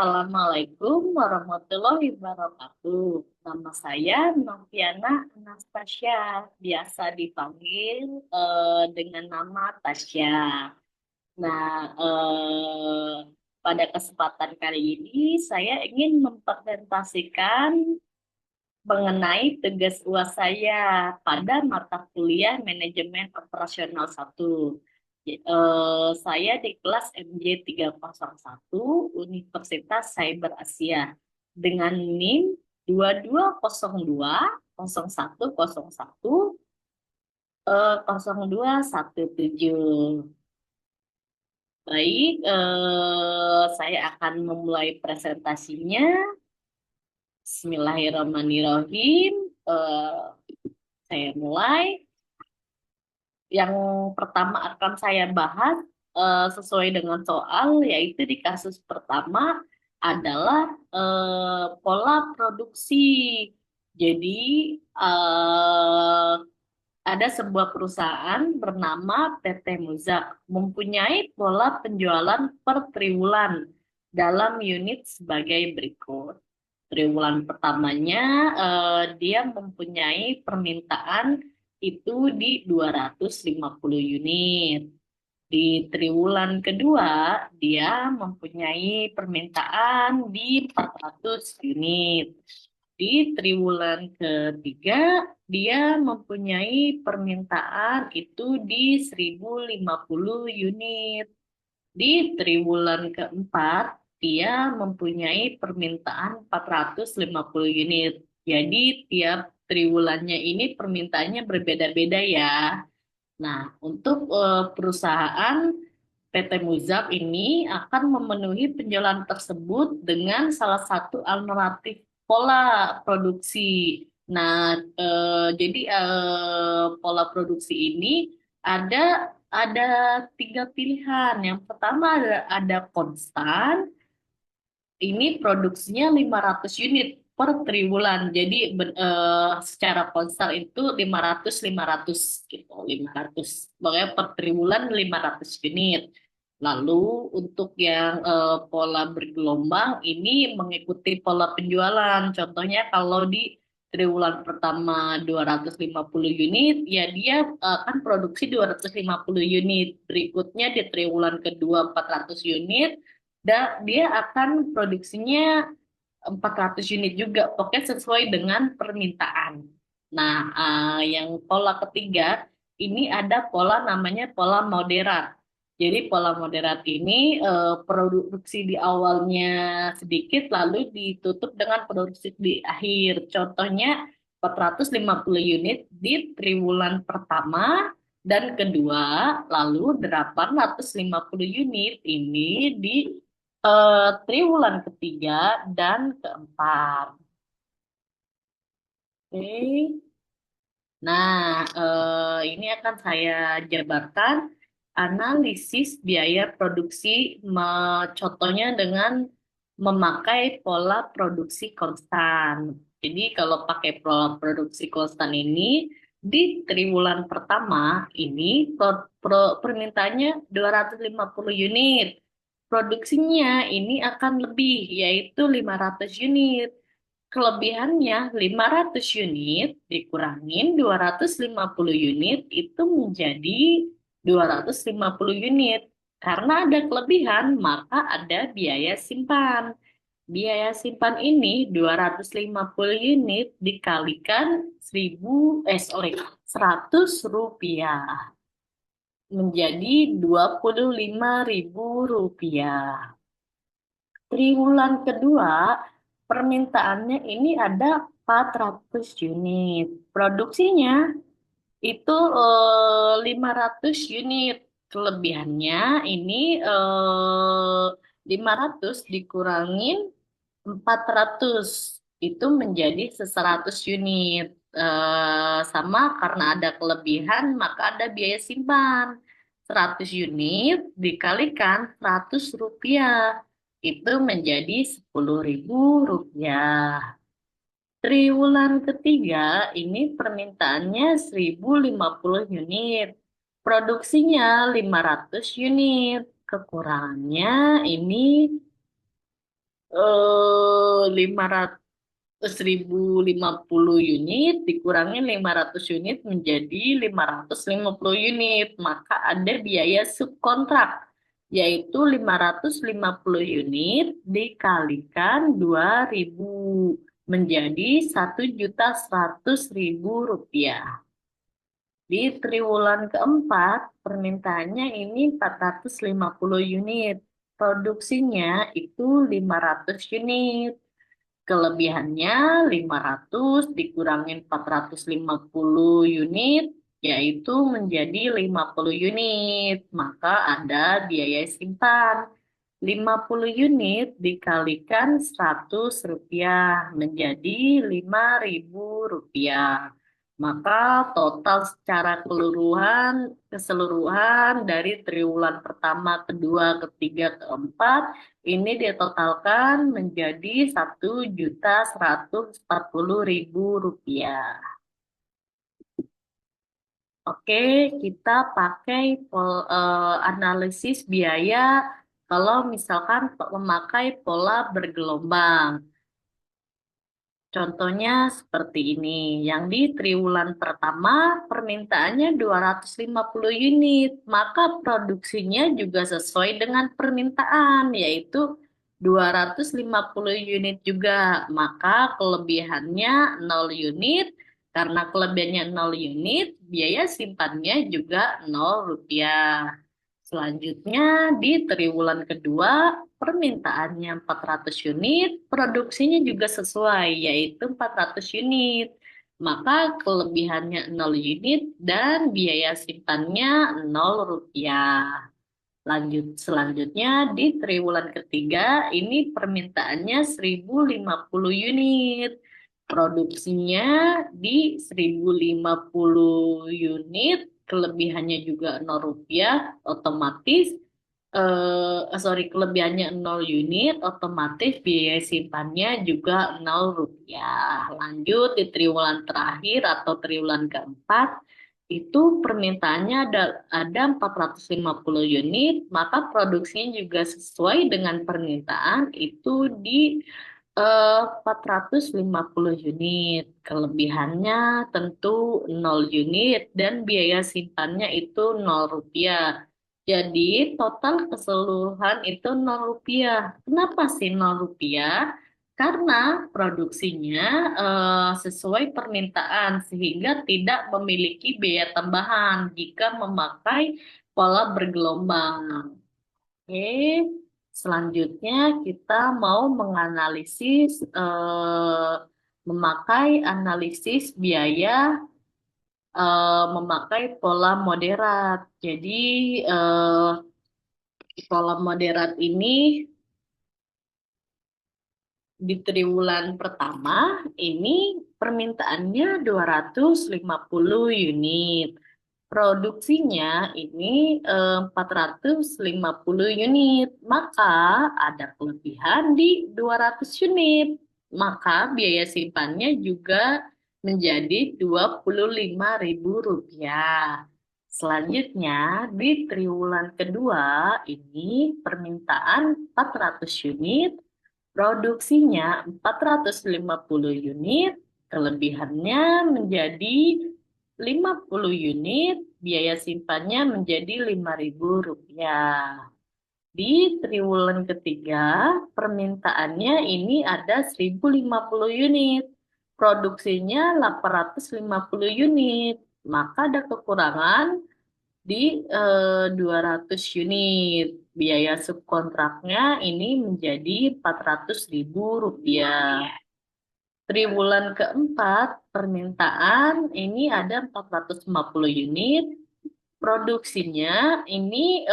Assalamualaikum warahmatullahi wabarakatuh. Nama saya Noviana Anastasia, biasa dipanggil dengan nama Tasya. Nah, pada kesempatan kali ini saya ingin mempresentasikan mengenai tugas UAS saya pada mata kuliah Manajemen Operasional 1. Saya di kelas MJ 301 Universitas Cyber Asia dengan NIM 2202 0101 0217. Baik, saya akan memulai presentasinya. Bismillahirrahmanirrahim. Eh, saya mulai. Yang pertama akan saya bahas sesuai dengan soal, yaitu di kasus pertama adalah pola produksi. Jadi eh, ada sebuah perusahaan bernama PT Muzak mempunyai pola penjualan per triwulan dalam unit sebagai berikut. Triwulan pertamanya dia mempunyai permintaan itu di 250 unit. Di triwulan kedua dia mempunyai permintaan di 400 unit. Di triwulan ketiga dia mempunyai permintaan itu di 1050 unit. Di triwulan keempat, dia mempunyai permintaan 450 unit. Jadi, tiap triwulannya ini permintaannya berbeda-beda ya. Nah, untuk perusahaan PT Muzak ini akan memenuhi penjualan tersebut dengan salah satu alternatif pola produksi. Nah, jadi pola produksi ini ada ada tiga pilihan. Yang pertama ada konstan, ini produksinya 500 unit per triwulan. Jadi secara konstan itu 500 gitu, 500. Pokoknya per triwulan 500 unit. Lalu untuk yang pola bergelombang ini mengikuti pola penjualan. Contohnya kalau di triwulan pertama 250 unit, ya dia akan produksi 250 unit. Berikutnya di triwulan kedua 400 unit, dia akan produksinya 400 unit juga, pokoknya sesuai dengan permintaan. Nah, yang pola ketiga, ini ada pola namanya pola moderat. Jadi pola moderat ini produksi di awalnya sedikit, lalu ditutup dengan produksi di akhir. Contohnya 450 unit di triwulan pertama dan kedua, lalu 850 unit ini di triwulan ketiga dan keempat. Oke. Nah, ini akan saya jabarkan analisis biaya produksi, contohnya dengan memakai pola produksi konstan. Jadi kalau pakai pola produksi konstan ini, di triwulan pertama ini permintaannya 250 unit. Produksinya ini akan lebih, yaitu 500 unit. Kelebihannya 500 unit dikurangin 250 unit itu menjadi 250 unit. Karena ada kelebihan, maka ada biaya simpan. Biaya simpan ini 250 unit dikalikan 100 rupiah menjadi 25.000 rupiah. Triwulan kedua, permintaannya ini ada 400 unit. Produksinya itu 500 unit. Kelebihannya ini 500 dikurangin 400 itu menjadi 100 unit. Sama karena ada kelebihan maka ada biaya simpan. 100 unit dikalikan 100 rupiah itu menjadi 10.000 rupiah. Triwulan ketiga ini permintaannya 1050 unit. Produksinya 500 unit. Kekurangannya ini 500 1050 unit dikurangin 500 unit menjadi 550 unit, maka ada biaya subkontrak yaitu 550 unit dikalikan 2.000 menjadi 1.100.000 rupiah. Di triwulan keempat, permintaannya ini 450 unit. Produksinya itu 500 unit. Kelebihannya 500 dikurangin 450 unit, yaitu menjadi 50 unit. Maka ada biaya simpan. 50 unit dikalikan 100 rupiah menjadi 5.000 rupiah. Maka total secara keseluruhan dari triwulan pertama, kedua, ketiga, keempat ini ditotalkan menjadi 1.140.000 rupiah. Oke, kita pakai analisis biaya kalau misalkan memakai pola bergelombang. Contohnya seperti ini. Yang di triwulan pertama permintaannya 250 unit, maka produksinya juga sesuai dengan permintaan, yaitu 250 unit juga. Maka kelebihannya 0 unit. Karena kelebihannya 0 unit, biaya simpannya juga 0 rupiah. Selanjutnya di triwulan kedua permintaannya 400 unit, produksinya juga sesuai yaitu 400 unit. Maka kelebihannya 0 unit dan biaya simpannya 0 rupiah. Selanjutnya di triwulan ketiga ini permintaannya 1.050 unit. Produksinya di 1.050 unit, kelebihannya juga 0 rupiah, otomatis kelebihannya 0 unit, otomatis biaya simpannya juga 0 rupiah. Lanjut di triwulan terakhir atau triwulan keempat, itu permintaannya ada 450 unit, maka produksinya juga sesuai dengan permintaan itu di 450 unit. Kelebihannya tentu 0 unit dan biaya simpannya itu 0 rupiah. Jadi total keseluruhan itu 0 rupiah. Kenapa sih 0 rupiah? Karena produksinya sesuai permintaan sehingga tidak memiliki biaya tambahan jika memakai pola bergelombang. Oke, selanjutnya kita mau menganalisis memakai analisis biaya memakai pola moderat. Jadi pola moderat ini di triwulan pertama ini permintaannya 250 unit. Produksinya ini 450 unit. Maka ada kelebihan di 200 unit. Maka biaya simpannya juga menjadi 25.000 rupiah. Selanjutnya di triwulan kedua ini permintaan 400 unit. Produksinya 450 unit, kelebihannya menjadi 50 unit, biaya simpannya menjadi 5.000 rupiah. Di triwulan ketiga, permintaannya ini ada 1.050 unit, produksinya 850 unit, maka ada kekurangan di 200 unit. Biaya subkontraknya ini menjadi 400.000 rupiah. Triwulan keempat, permintaan ini ada 450 unit. Produksinya ini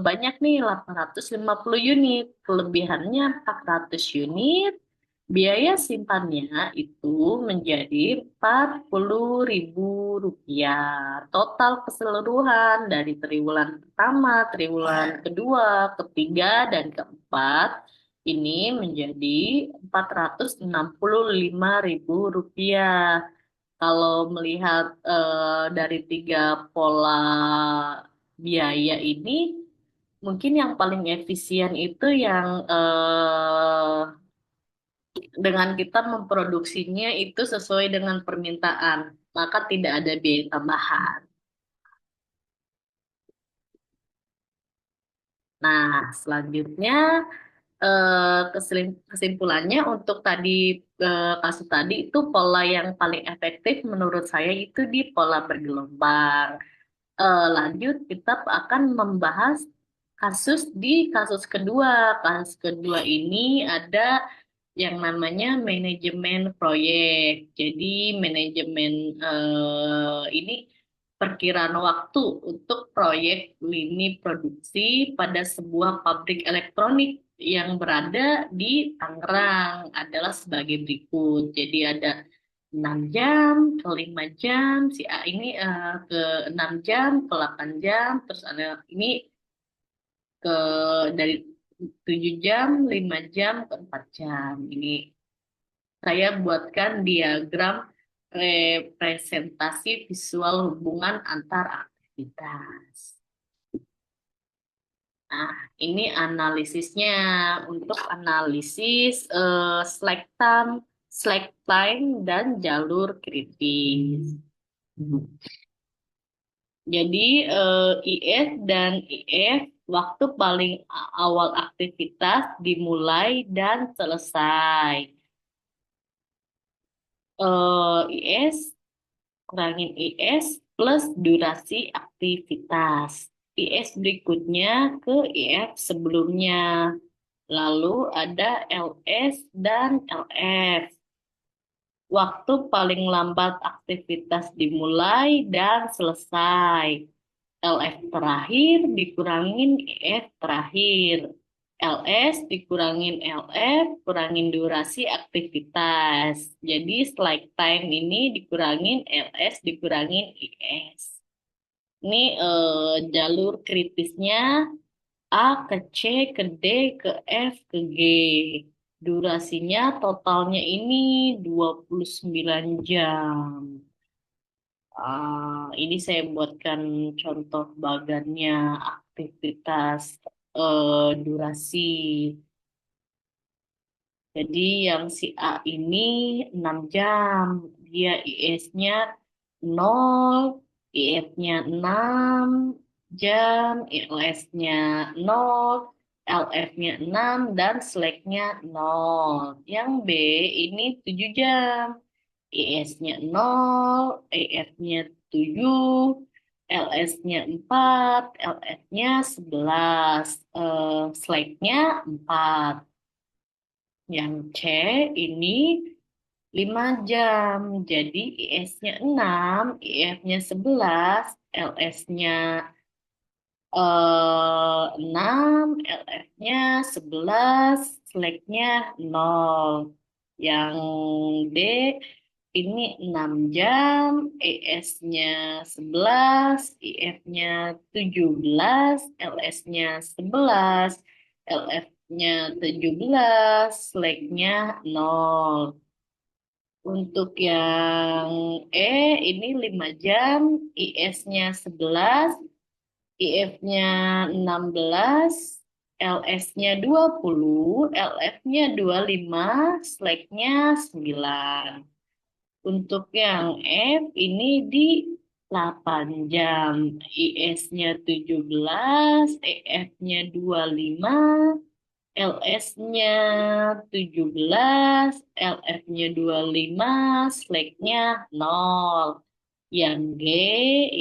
banyak nih 850 unit. Kelebihannya 400 unit. Biaya simpannya itu menjadi 40.000 rupiah. Total keseluruhan dari triwulan pertama, triwulan kedua, ketiga, dan keempat ini menjadi 465.000 rupiah. Kalau melihat dari tiga pola biaya ini, Mungkin yang paling efisien itu yang dengan kita memproduksinya itu sesuai dengan permintaan, maka tidak ada biaya tambahan. Nah, selanjutnya kesimpulannya untuk tadi kasus tadi itu pola yang paling efektif menurut saya itu di pola bergelombang. Lanjut kita akan membahas kasus kedua. Kasus kedua ini ada yang namanya manajemen proyek. Jadi manajemen ini perkiraan waktu untuk proyek lini produksi pada sebuah pabrik elektronik yang berada di Tangerang adalah sebagai berikut. Jadi ada 6 jam, ke 5 jam, si A ini ke 6 jam, ke 8 jam, terus ada ini ke dari 7 jam, 5 jam, ke 4 jam. Ini saya buatkan diagram representasi visual hubungan antar aktivitas. Nah, ini analisisnya. Untuk analisis slack time dan jalur kritis. Jadi IF dan IF waktu paling awal aktivitas dimulai dan selesai. IS kurangin IS plus durasi aktivitas. IS berikutnya ke IF sebelumnya. Lalu ada LS dan LF. Waktu paling lambat aktivitas dimulai dan selesai. LF terakhir dikurangin EF terakhir. LS dikurangin LF, kurangin durasi aktivitas. Jadi slack time ini dikurangin LS, dikurangin IS. Ini jalur kritisnya A ke C ke D ke F ke G. Durasinya totalnya ini 29 jam. Ini saya buatkan contoh bagannya aktivitas durasi. Jadi yang si A ini 6 jam, dia IS-nya 0, IF-nya 6 jam, ILS-nya 0, LF-nya 6, dan slack-nya 0. Yang B ini 7 jam. IS-nya 0, EF-nya 7, LS-nya 4, LF-nya 11, slack-nya 4. Yang C ini 5 jam, jadi IS-nya 6, IF-nya 11, LS-nya 6, LF-nya 11, slack-nya 0. Yang D ini 6 jam, ES-nya 11, IF-nya 17, LS-nya 11, LF-nya 17, slack-nya 0. Untuk yang E ini 5 jam, IS-nya 11, IF-nya 16, LS-nya 20, LF-nya 25, slack-nya 9. Untuk yang F ini di 8 jam, IS-nya 17, EF-nya 25, LS-nya 17, LF-nya 25, slack-nya 0. Yang G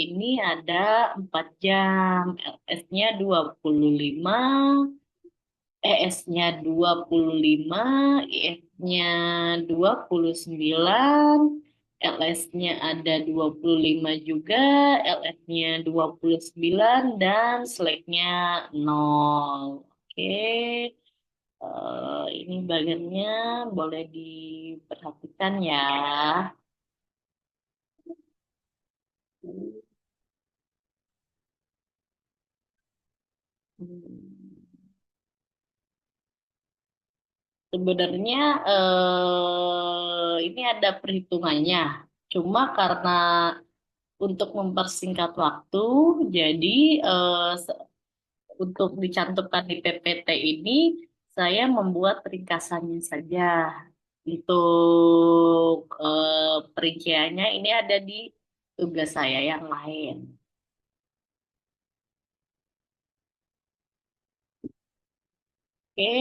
ini ada 4 jam, LS-nya 25, ES-nya 25, IF-nya 29, LS-nya ada 25 juga, LF-nya 29, dan slack-nya 0. Oke, ini bagiannya boleh diperhatikan ya. Hmm. Sebenarnya ini ada perhitungannya. Cuma karena untuk mempersingkat waktu, jadi untuk dicantumkan di PPT ini, saya membuat ringkasannya saja. Untuk perinciannya ini ada di tugas saya yang lain. Oke,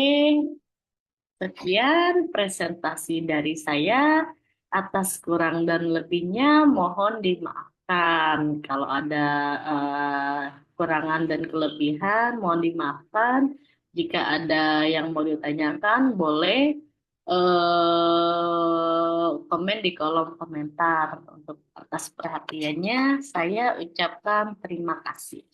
sekian presentasi dari saya. Atas kurang dan lebihnya mohon dimaafkan. Kalau ada kurangan dan kelebihan, mohon dimaafkan. Jika ada yang mau ditanyakan, boleh komen di kolom komentar. Untuk atas perhatiannya, saya ucapkan terima kasih.